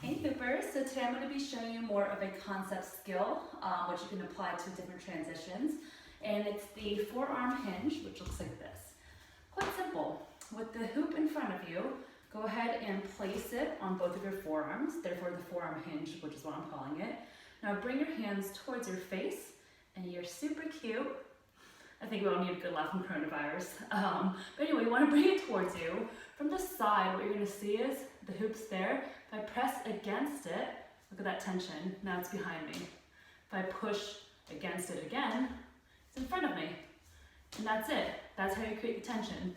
Hey Hoopers, so today I'm going to be showing you more of a concept skill, which you can apply to different transitions. And it's the forearm hinge, which looks like this. Quite simple. With the hoop in front of you, go ahead and place it on both of your forearms, therefore the forearm hinge, which is what I'm calling it. Now bring your hands towards your face, and you're super cute. I think we all need a good laugh from coronavirus. But anyway, you want to bring it towards you. From the side, what you're going to see is the hoop's there. If I press against it, look at that tension, now it's behind me. If I push against it again, it's in front of me. And that's it. That's how you create the tension.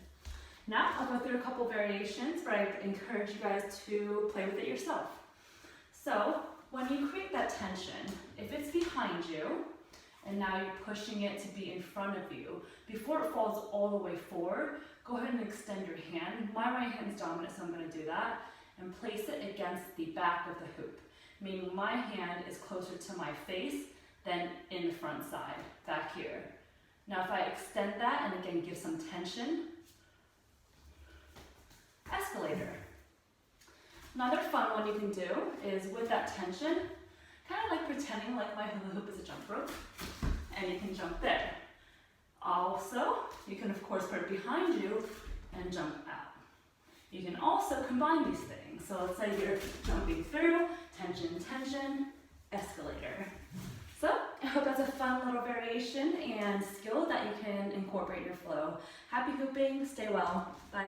Now, I'll go through a couple variations, but I encourage you guys to play with it yourself. So, when you create that tension, if it's behind you, and now you're pushing it to be in front of you, before it falls all the way forward, go ahead and extend your hand. My right hand is dominant, so I'm going to do that, and place it against the back of the hoop, meaning my hand is closer to my face than in the front side, back here. Now if I extend that and again give some tension, escalator. Another fun one you can do is with that tension, kind of like pretending like my hula hoop is a jump rope, and you can jump there. Also, you can of course put it behind you and jump out. You can also combine these things. So let's say you're jumping through, tension, tension, escalator. So I hope that's a fun little variation and skill that you can incorporate in your flow. Happy hooping, stay well, bye.